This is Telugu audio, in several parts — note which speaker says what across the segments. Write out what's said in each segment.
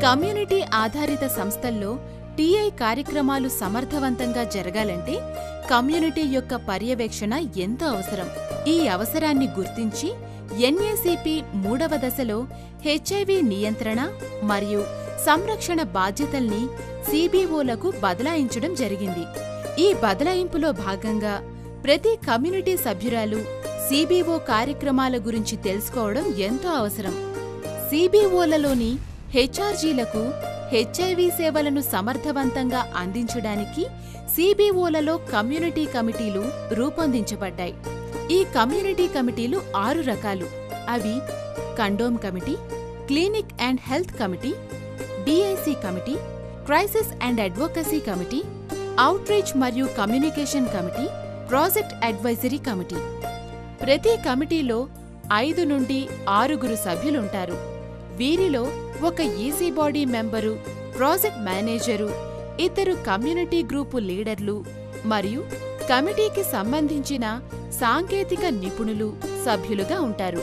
Speaker 1: కమ్యూనిటీ ఆధారిత సంస్థల్లో టీఐ కార్యక్రమాలు సమర్థవంతంగా జరగాలంటే కమ్యూనిటీ యొక్క పర్యవేక్షణ ఎంతో అవసరం. ఈ అవసరాన్ని గుర్తించి ఎన్ఏసిపి 3వ దశలో హెచ్ఐవి నియంత్రణ మరియు సంరక్షణ బాధ్యతల్ని సిబిఓలకు బదలాయించడం జరిగింది. ఈ బదలాయింపులో భాగంగా ప్రతి కమ్యూనిటీ సభ్యురాలు సిబిఓ కార్యక్రమాల గురించి తెలుసుకోవడం ఎంతో అవసరం. సిబిఓలలోని హెచ్ఆర్జీలకు హెచ్ఐవి సేవలను సమర్థవంతంగా అందించడానికి సిబిఓలలో కమ్యూనిటీ కమిటీలు రూపొందించబడ్డాయి. ఈ కమ్యూనిటీ కమిటీలు 6 రకాలు. అవి condom committee, clinic and health committee, D I C committee, crisis and advocacy committee, outreach మరియు communication committee, project advisory committee. ప్రతి కమిటీలో 5 నుండి 6 సభ్యులుంటారు. వీరిలో ఒక E C body member, project manager, 2 community group లీడర్లు మరియు కమిటీకి సంబంధించిన సాంకేతిక నిపుణులు సభ్యులుగా ఉంటారు.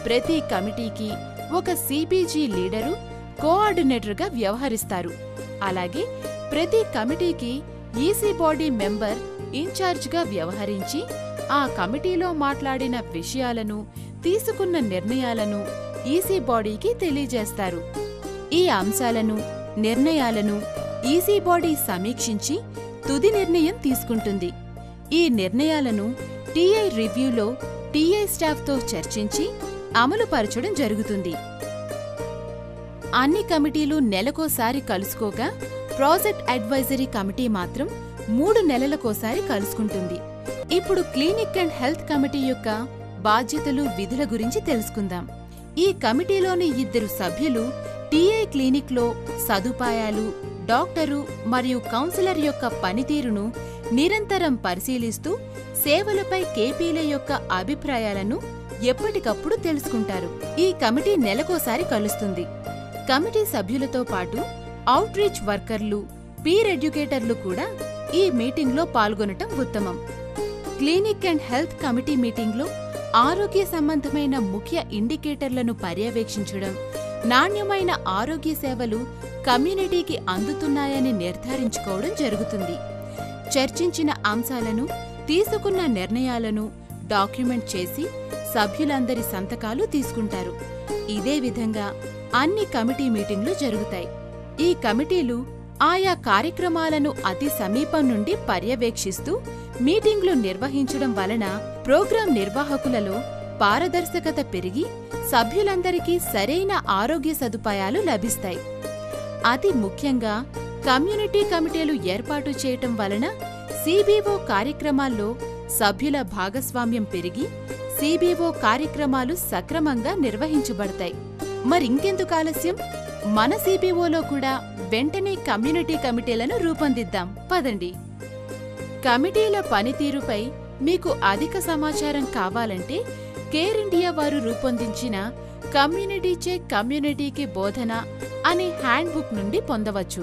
Speaker 1: ప్రతి కమిటీకి ఒక సిబిజి లీడరు, కోఆర్డినేటర్గా వ్యవహరిస్తారు. అలాగే ప్రతి కమిటీకి ఈసీ బాడీ మెంబర్ ఇన్ఛార్జ్గా వ్యవహరించి ఆ కమిటీలో మాట్లాడిన విషయాలను, తీసుకున్న నిర్ణయాలను ఈసీ బాడీకి తెలియజేస్తారు. ఈ అంశాలను, నిర్ణయాలను ఈసీ బాడీ సమీక్షించి తుది నిర్ణయం తీసుకుంటుంది. ఈ నిర్ణయాలను టీఐ రివ్యూలో టీఐ స్టాఫ్తో చర్చించి అమలుపరచడం జరుగుతుంది. అన్ని కమిటీలు నెలకోసారి కలుసుకోగా ప్రాజెక్ట్ అడ్వైజరీ కమిటీ మాత్రం 3 నెలలకోసారి కలుసుకుంటుంది. ఇప్పుడు క్లినిక్ అండ్ హెల్త్ కమిటీ యొక్క బాధ్యతలు, విధుల గురించి తెలుసుకుందాం. ఈ కమిటీలోని 2 సభ్యులు టీఐ క్లినిక్లో సదుపాయాలు, డాక్టరు మరియు కౌన్సిలర్ యొక్క పనితీరును నిరంతరం పరిశీలిస్తూ సేవలపై కేపీల యొక్క అభిప్రాయాలను ఎప్పటికప్పుడు తెలుసుకుంటారు. ఈ కమిటీ నెలకోసారి కలుస్తుంది. కమిటీ సభ్యులతో పాటు అవుట్రీచ్ వర్కర్లు, పీర్ ఎడ్యుకేటర్లు కూడా ఈ మీటింగ్లో పాల్గొనటం ఉత్తమం. క్లినిక్ అండ్ హెల్త్ కమిటీ మీటింగ్లో ఆరోగ్య సంబంధమైన ముఖ్య ఇండికేటర్లను పర్యవేక్షించడం, నాణ్యమైన ఆరోగ్య సేవలు కమ్యూనిటీకి అందుతున్నాయని నిర్ధారించుకోవడం జరుగుతుంది. చర్చించిన అంశాలను, తీసుకున్న నిర్ణయాలను డాక్యుమెంట్ చేసి సభ్యులందరి సంతకాలు తీసుకుంటారు. ఇదే విధంగా అన్ని కమిటీ మీటింగ్లు జరుగుతాయి. ఈ కమిటీలు ఆయా కార్యక్రమాలను అతి సమీపం నుండి పర్యవేక్షిస్తూ మీటింగ్లు నిర్వహించడం వలన ప్రోగ్రాం నిర్వాహకులలో పారదర్శకత పెరిగి సభ్యులందరికీ సరైన ఆరోగ్య సదుపాయాలు లభిస్తాయి. అతి ముఖ్యంగా కమ్యూనిటీ కమిటీలు ఏర్పాటు చేయటం వలన సిబిఓ కార్యక్రమాల్లో సభ్యుల భాగస్వామ్యం పెరిగి సిబిఓ కార్యక్రమాలు సక్రమంగా నిర్వహించబడతాయి. మరింకెందుకు ఆలస్యం? మన సిబిఓలో కూడా వెంటనే కమ్యూనిటీ కమిటీలను రూపొందిద్దాం పదండి. కమిటీల పనితీరుపై మీకు అధిక సమాచారం కావాలంటే కేర్ ఇండియా వారు రూపొందించిన కమ్యూనిటీ చెక్ కమ్యూనిటీకి బోధన అనే హ్యాండ్బుక్ నుండి పొందవచ్చు.